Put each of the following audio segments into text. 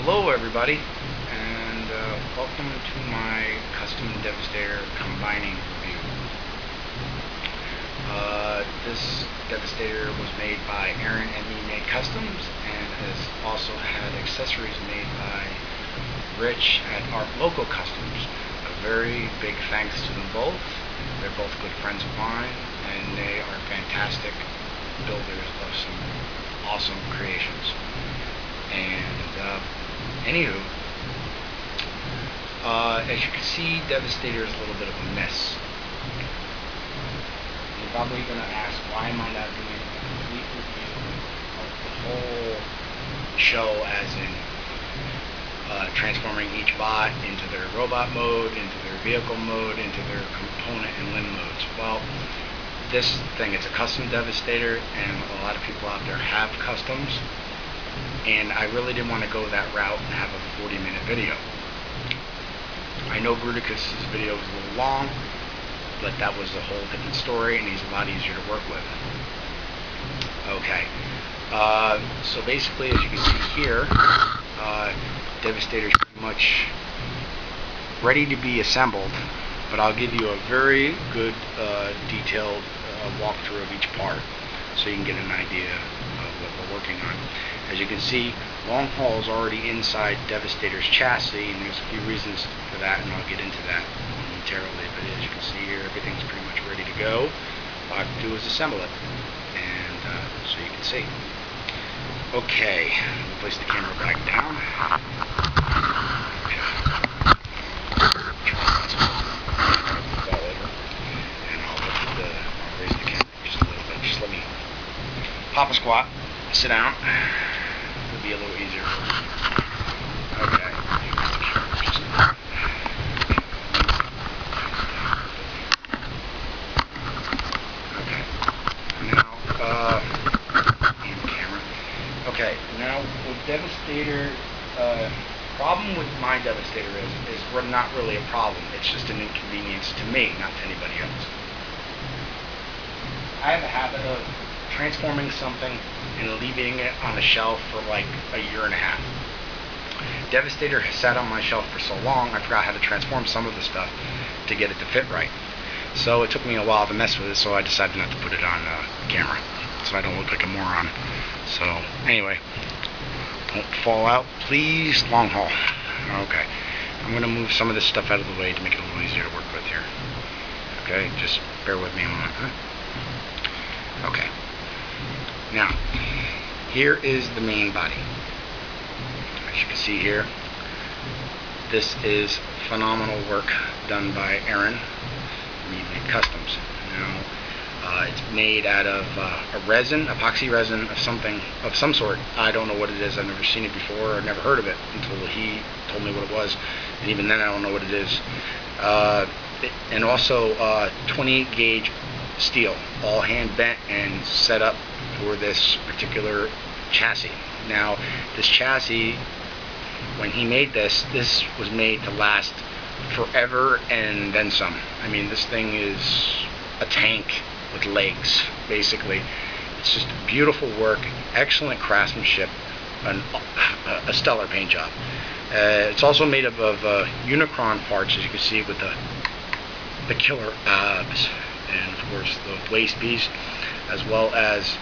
Hello everybody, and welcome to my custom Devastator combining review. This Devastator was made by Aaron and MeMade Customs, and has also had accessories made by Rich at ARTE LOKO Kustoms. A very big thanks to them both. They're both good friends of mine, and they are fantastic builders of some awesome creations. And anywho, as you can see, Devastator is a little bit of a mess. You're probably going to ask, why am I not doing a complete review of the whole show, as in transforming each bot into their robot mode, into their vehicle mode, into their component and limb modes. Well, this thing, it's a custom Devastator, and a lot of people out there have customs, and I really didn't want to go that route and have a 40-minute video. I know Bruticus's video was a little long, but that was a whole different story, and he's a lot easier to work with. Okay, so basically, as you can see here, Devastator is pretty much ready to be assembled, but I'll give you a very good detailed walkthrough of each part, so you can get an idea of what we're working on. As you can see, long haul is already inside Devastator's chassis, and there's a few reasons for that, and I'll get into that momentarily. But as you can see here, everything's pretty much ready to go. All I have to do is assemble it, and so you can see. Okay, we'll place the camera back down. And I'll raise the camera just a little bit. Just let me pop a squat, sit down. It'll be a little easier. Okay. Okay. Now, camera. Okay. Now, with Devastator, problem with my Devastator is we're not really a problem. It's just an inconvenience to me, not to anybody else. I have a habit of transforming something and leaving it on the shelf for like a year and a half. Devastator has sat on my shelf for so long, I forgot how to transform some of the stuff to get it to fit right. So it took me a while to mess with it, so I decided not to put it on camera, so I don't look like a moron. So anyway, don't fall out, please. Long haul. Okay, I'm going to move some of this stuff out of the way to make it a little easier to work with here. Okay, just bear with me a moment. Okay. Now, here is the main body. As you can see here, this is phenomenal work done by Aaron, MeMade Customs. Now, it's made out of a resin, epoxy resin of some sort. I don't know what it is. I've never seen it before, or never heard of it until he told me what it was, and even then I don't know what it is. And also 28 gauge steel, all hand bent and set up for this particular chassis. Now, this chassis, when he made this was made to last forever and then some. I mean, this thing is a tank with legs, basically. It's just beautiful work, excellent craftsmanship, and a stellar paint job. It's also made up of Unicron parts, as you can see, with the killer abs, and of course the waist piece, as well as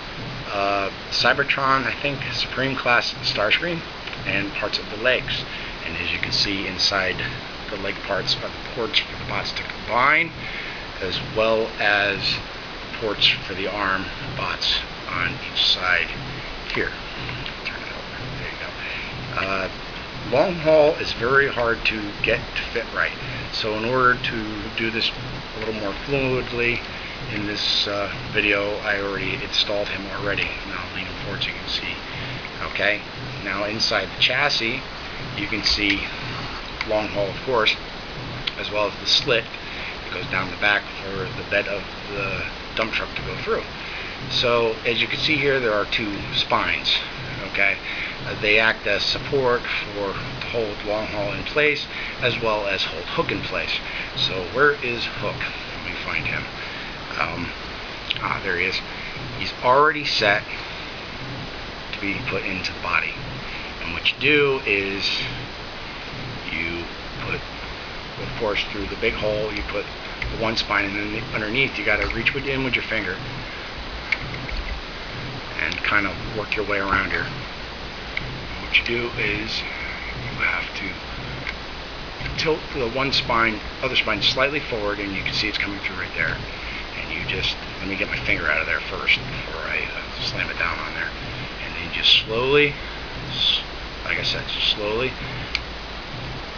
Cybertron, I think, Supreme Class Starscream, and parts of the legs. And as you can see, inside the leg parts are the ports for the bots to combine, as well as ports for the arm bots on each side here. Turn it over. There you go. Long haul is very hard to get to fit right. So in order to do this a little more fluidly in this video, I already installed him already. Now I'll lean him forward so you can see. Okay, now inside the chassis, you can see long haul, of course, as well as the slit that goes down the back for the bed of the dump truck to go through. So as you can see here, there are two spines. Okay, they act as support to hold long haul in place, as well as hold hook in place. So where is Hook? Let me find him. There he is. He's already set to be put into the body. And what you do is you put, of course, through the big hole, you put the one spine, and then underneath you got to reach in with your finger and kind of work your way around here. And what you do is you have to tilt the other spine slightly forward, and you can see it's coming through right there. And you just, let me get my finger out of there first before I slam it down on there. And then you just slowly, like I said, slowly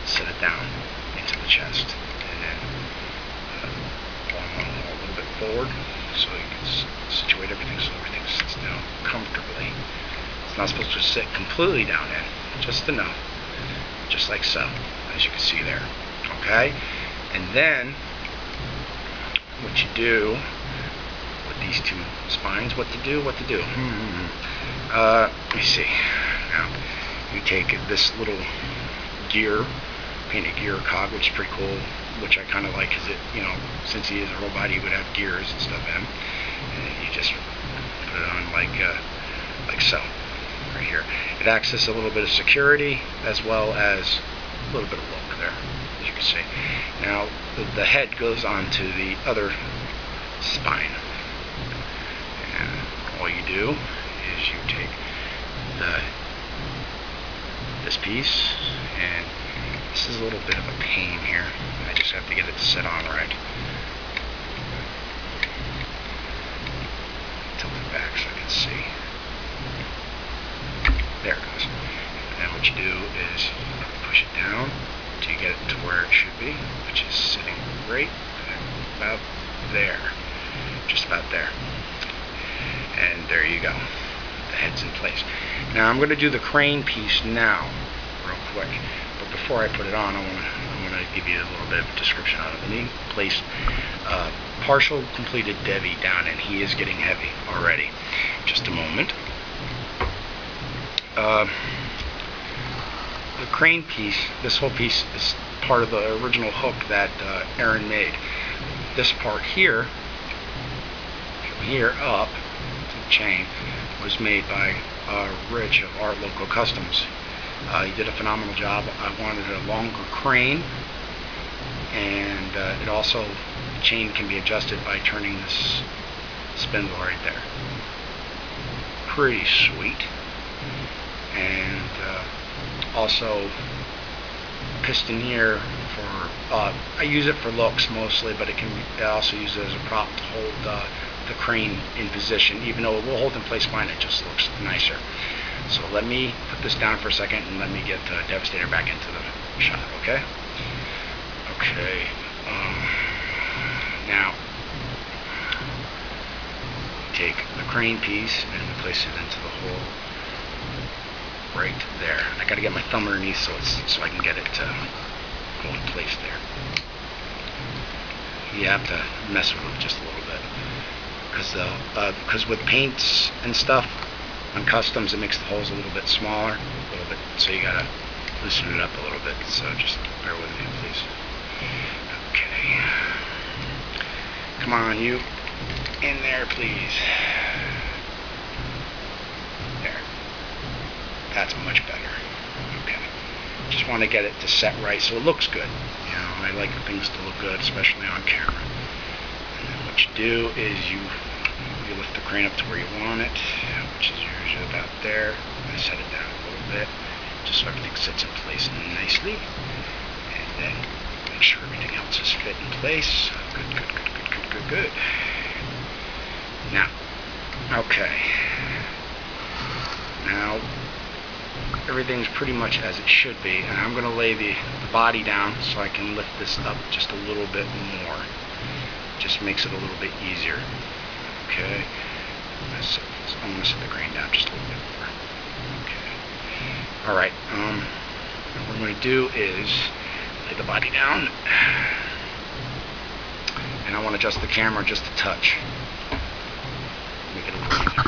set it down into the chest. And then a little bit forward so you can situate everything so everything sits down comfortably. It's not supposed to sit completely down in, just enough, just like so, as you can see there. Okay? And then what you do with these two spines, what to do. Let me see. Now, you take this little gear, painted gear cog, which is pretty cool, which I kind of like, because it, since he is a robot, he would have gears and stuff in. And you just put it on like so, right here. It acts as a little bit of security as well as a little bit of look there, as you can see. Now, the head goes onto the other spine. And all you do is you take this piece, and this is a little bit of a pain here. I just have to get it to sit on right. Tilt it back so I can see. There it goes. And then what you do is push it down until you get it to where it should be, which is sitting right about there. Just about there. And there you go. The head's in place. Now I'm going to do the crane piece now, real quick. But before I put it on, I'm going to give you a little bit of a description on it. Let me place partial completed Devi down, and he is getting heavy already. Just a moment. The crane piece, this whole piece is part of the original hook that Aaron made. This part here, from here up to the chain, was made by Rich of ARTE LOKO Kustoms. He did a phenomenal job. I wanted a longer crane, and it also, the chain can be adjusted by turning this spindle right there. Pretty sweet. And also piston for, I use it for looks mostly, but it can be also used as a prop to hold the crane in position. Even though it will hold in place fine, it just looks nicer. So let me put this down for a second and let me get Devastator back into the shot, okay? Okay, now take the crane piece and place it into the hole right there. I gotta get my thumb underneath so I can get it to go in place there. You have to mess with it just a little bit, because with paints and stuff on customs, it makes the holes a little bit smaller, so you gotta loosen it up a little bit. So just bear with me, please. Okay, come on, you in there, please. There. That's much better. Okay. Just want to get it to set right so it looks good. I like things to look good, especially on camera. And then what you do is you lift the crane up to where you want it, which is usually about there. I set it down a little bit, just so everything sits in place nicely. And then make sure everything else is fit in place. Good. Now, okay. Now, everything's pretty much as it should be, and I'm going to lay the body down so I can lift this up just a little bit more. Just makes it a little bit easier. Okay, I'm going to set the crane down just a little bit more. Okay, alright, what I'm going to do is lay the body down, and I want to adjust the camera just a touch. Make it a little easier.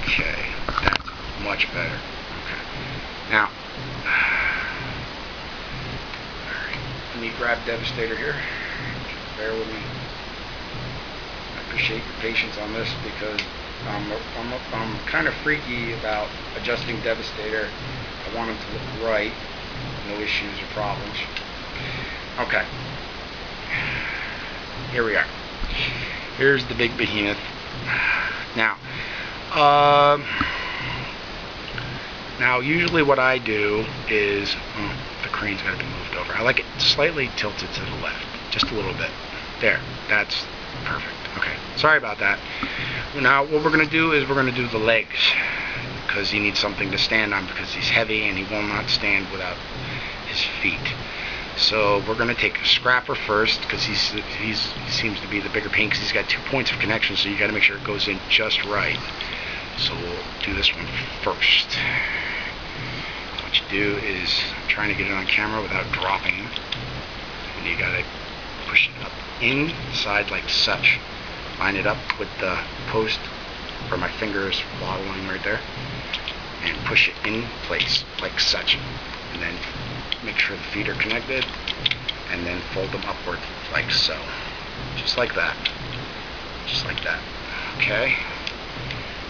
Okay, that's much better. Okay, now, alright, let me grab Devastator here. Bear with me. I appreciate your patience on this because I'm kind of freaky about adjusting Devastator. I want him to look right, no issues or problems. Okay, here we are. Here's the big behemoth. Now, usually what I do is, the crane's got to be moved over. I like it slightly tilted to the left, just a little bit. There, that's perfect. Okay, sorry about that. Now, what we're going to do is we're going to do the legs, because he needs something to stand on, because he's heavy and he will not stand without his feet. So we're going to take a scrapper first, because he seems to be the bigger pain, because he's got 2 points of connection, so you got to make sure it goes in just right. So we'll do this one first. What you do is, I'm trying to get it on camera without dropping him, and you got to push it up inside like such. Line it up with the post where my finger is waddling right there, and push it in place like such, and then make sure the feet are connected, and then fold them upward like so, just like that, just like that. Okay,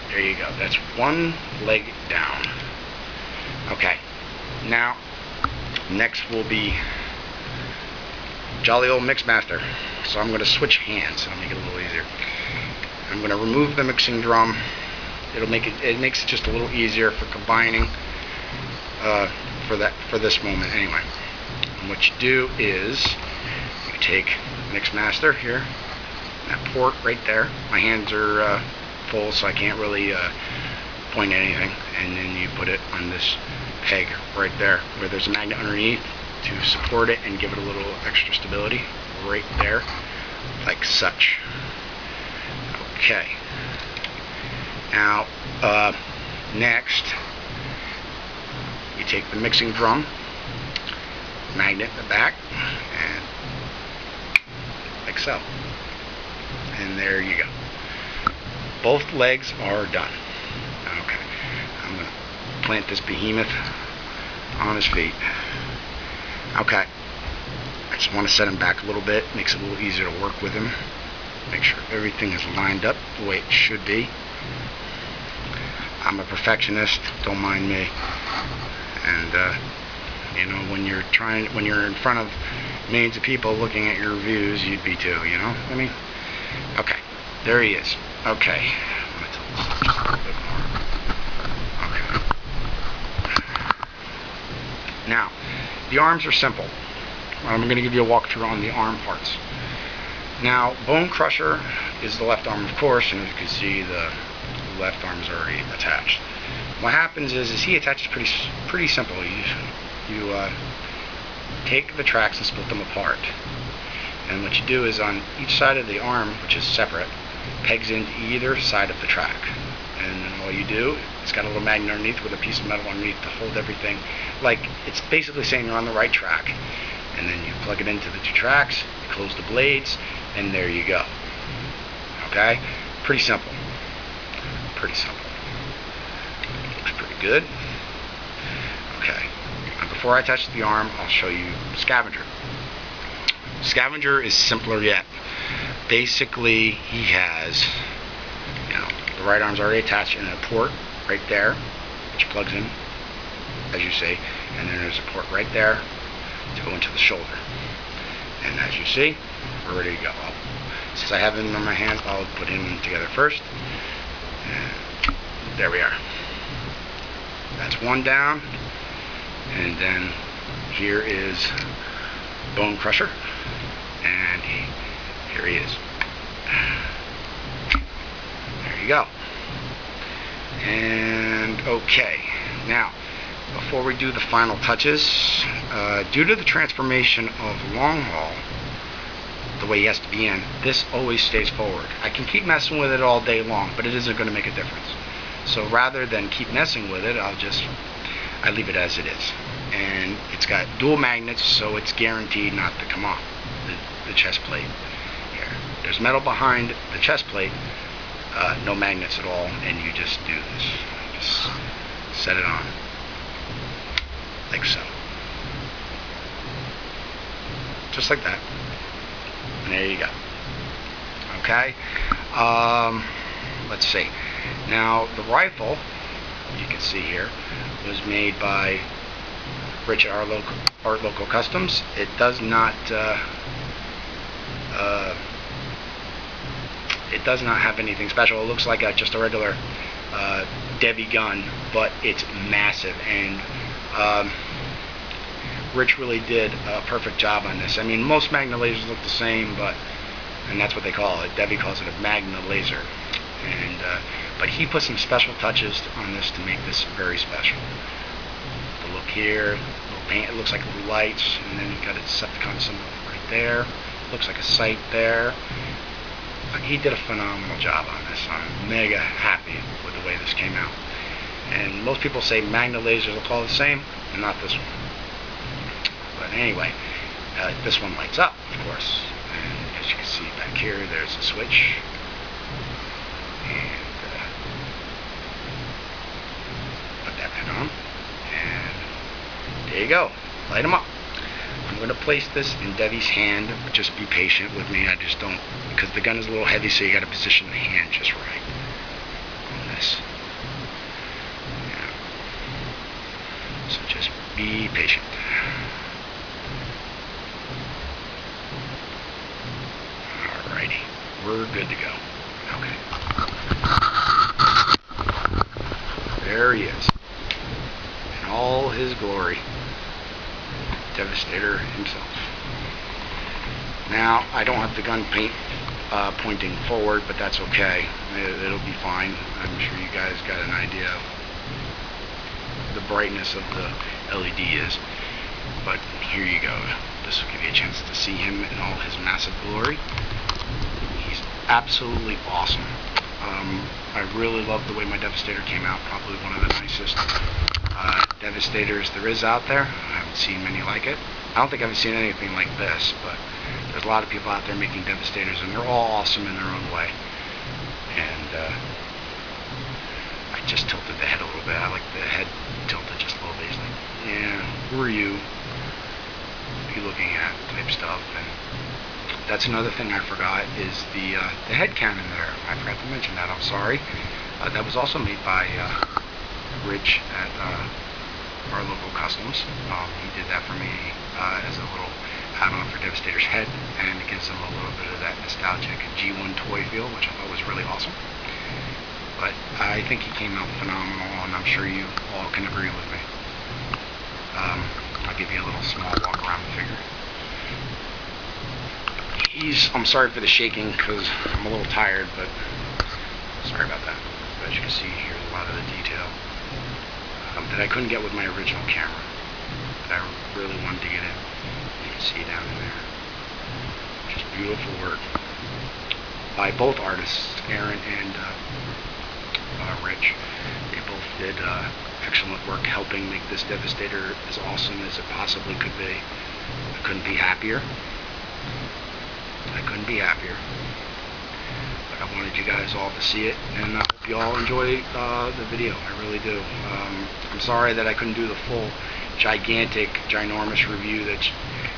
there you go. That's one leg down. Okay, now next will be jolly old Mixmaster. So I'm going to switch hands and I'll make it a little easier. I'm going to remove the mixing drum. It makes it just a little easier for combining for this moment anyway. And what you do is you take Mixmaster here, that port right there. My hands are full, so I can't really point at anything, and then you put it on this peg right there where there's a magnet underneath to support it and give it a little extra stability right there, like such. Okay, now next you take the mixing drum, magnet in the back, and like so, and there you go. Both legs are done. Okay, I'm going to plant this behemoth on his feet. Okay, I just want to set him back a little bit, makes it a little easier to work with him. Make sure everything is lined up the way it should be. I'm a perfectionist, don't mind me. And you know, when you're in front of millions of people looking at your reviews, you'd be too, you know? I mean, okay, there he is. Okay, I'm going to tilt this up just a little bit more. Okay. Now, the arms are simple. I'm going to give you a walkthrough on the arm parts. Now, Bone Crusher is the left arm, of course, and as you can see, the left arm is already attached. What happens is he attaches pretty simple. You take the tracks and split them apart. And what you do is on each side of the arm, which is separate, pegs into either side of the track. And then all you do, it's got a little magnet underneath with a piece of metal underneath to hold everything. Like, it's basically saying you're on the right track. And then you plug it into the 2 tracks, you close the blades, and there you go. Okay? Pretty simple. Pretty simple. Looks pretty good. Okay. Now before I touch the arm, I'll show you Scavenger. Scavenger is simpler yet. Basically, he has, you know, the right arm's already attached in a port right there, which plugs in, as you see, and then there's a port right there to go into the shoulder. And as you see, we're ready to go. Since I have him in my hands, I'll put him together first. And there we are. That's one down. And then here is Bone Crusher. And here he is. There you go. And okay. Now, before we do the final touches, due to the transformation of long haul, the way he has to be in, this always stays forward. I can keep messing with it all day long, but it isn't going to make a difference. So rather than keep messing with it, I leave it as it is. And it's got dual magnets, so it's guaranteed not to come off the chest plate here. There's metal behind the chest plate, no magnets at all, and you just do this. Just set it on. Like so. Just like that. And there you go. Okay. Let's see. Now, the rifle, you can see here, was made by Rich at ARTE LOKO Kustoms. It does not have anything special. It looks like just a regular Devi gun, but it's massive, and Rich really did a perfect job on this. I mean, most Magna lasers look the same, and that's what they call it. Devi calls it a Magna laser, and but he put some special touches on this to make this very special. The look here, little paint. It looks like little lights, and then you got a Decepticon symbol right there. Looks like a sight there. He did a phenomenal job on this. I'm mega happy with the way this came out. And most people say Magna lasers look all the same, and not this one. But anyway, this one lights up, of course. And as you can see back here, there's a switch. And put that pin on. And there you go. Light them up. I'm going to place this in Devi's hand. Just be patient with me. I just don't, because the gun is a little heavy, so you got to position the hand just right on this. Yeah. So just be patient. Alrighty, we're good to go. Okay. There he is, in all his glory. Devastator himself. Now, I don't have the gun paint pointing forward, but that's okay. It'll be fine. I'm sure you guys got an idea of the brightness of the LED is. But here you go. This will give you a chance to see him in all his massive glory. He's absolutely awesome. I really love the way my Devastator came out. Probably one of the nicest Devastators there is out there. I haven't seen many like it. I don't think I've seen anything like this, but there's a lot of people out there making Devastators, and they're all awesome in their own way. And I just tilted the head a little bit. I like the head tilted just a little bit. He's like, yeah, who are you? What are you looking at? Type stuff. And that's another thing I forgot is the head cannon there. I forgot to mention that. I'm sorry. That was also made by Rich at ARTE LOKO Kustoms. He did that for me as a little add-on for Devastator's head, and it gives them a little bit of that nostalgic G1 toy feel, which I thought was really awesome. But I think he came out phenomenal, and I'm sure you all can agree with me. I'll give you a little small walk around the figure. I'm sorry for the shaking because I'm a little tired, but sorry about that. But as you can see, here's a lot of the detail that I couldn't get with my original camera, that I really wanted to get in. You can see down in there. Just beautiful work by both artists, Aaron and Rich. They both did excellent work helping make this Devastator as awesome as it possibly could be. I couldn't be happier. But I wanted you guys all to see it, and I hope you all enjoy the video. I really do. I'm sorry that I couldn't do the full gigantic, ginormous review that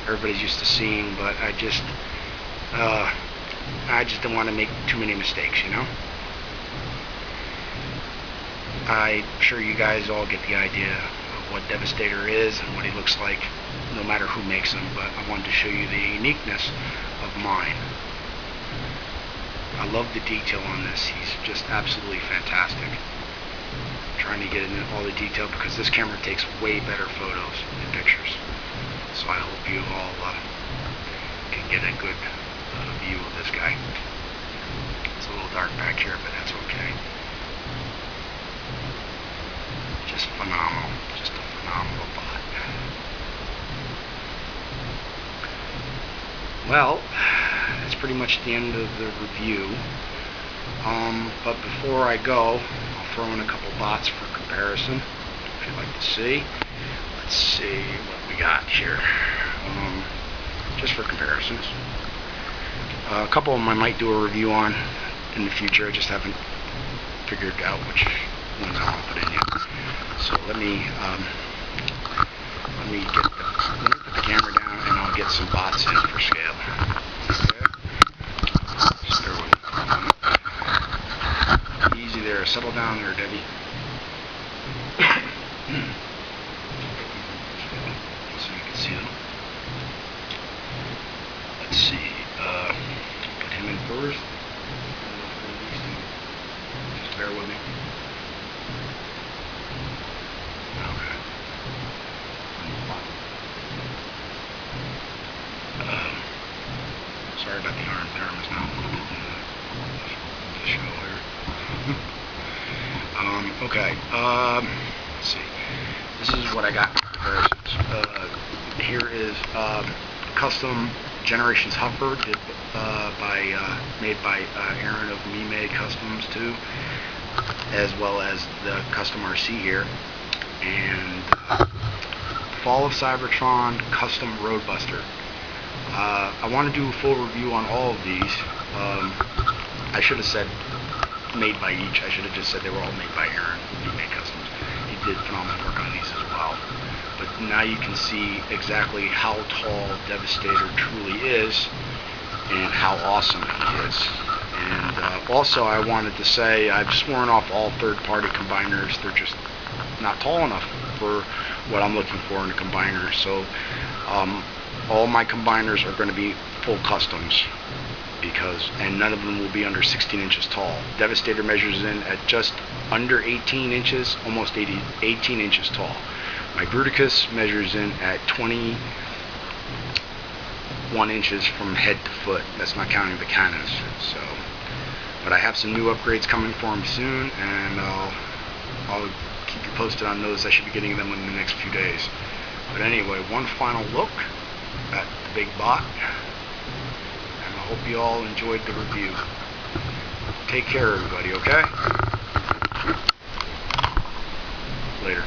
everybody's used to seeing, but I just didn't want to make too many mistakes, you know? I'm sure you guys all get the idea of what Devastator is and what he looks like, no matter who makes him, but I wanted to show you the uniqueness of mine. I love the detail on this. He's just absolutely fantastic. I'm trying to get into all the detail because this camera takes way better photos and pictures. So I hope you all can get a good view of this guy. It's a little dark back here, but that's okay. Just phenomenal. Just a phenomenal bot. Well, that's pretty much the end of the review. But before I go, I'll throw in a couple bots for comparison, if you'd like to see. Let's see what we got here. Just for comparisons. A couple of them I might do a review on in the future. I just haven't figured out which ones I want to put in yet. So let me put the camera down, and I'll get some bots in for scale. Okay. Just bear with me. Easy there. Settle down there, Debbie. So you can see them. Let's see. Put him in first. Just bear with me. Okay. Sorry about the arm. The arm is not the show here. Okay. Let's see. This is what I got for comparisons. Here is custom Generations Huffer made by Aaron of MeMade Customs too, as well as the custom RC here, and Fall of Cybertron Custom Roadbuster. I want to do a full review on all of these. I should have said made by each. I should have just said they were all made by Aaron, MeMade Customs. He did phenomenal work on these as well. But now you can see exactly how tall Devastator truly is and how awesome he is. And also I wanted to say I've sworn off all third-party combiners. They're just not tall enough for what I'm looking for in a combiner. So all my combiners are going to be full customs, and none of them will be under 16 inches tall. Devastator measures in at just under 18 inches, almost 18 inches tall. My Bruticus measures in at 21 inches from head to foot. That's not counting the cannons. So, but I have some new upgrades coming for him soon, and I'll keep you posted on those. I should be getting them in the next few days. But anyway, one final look at the big bot, and I hope you all enjoyed the review. Take care, everybody, okay? Later.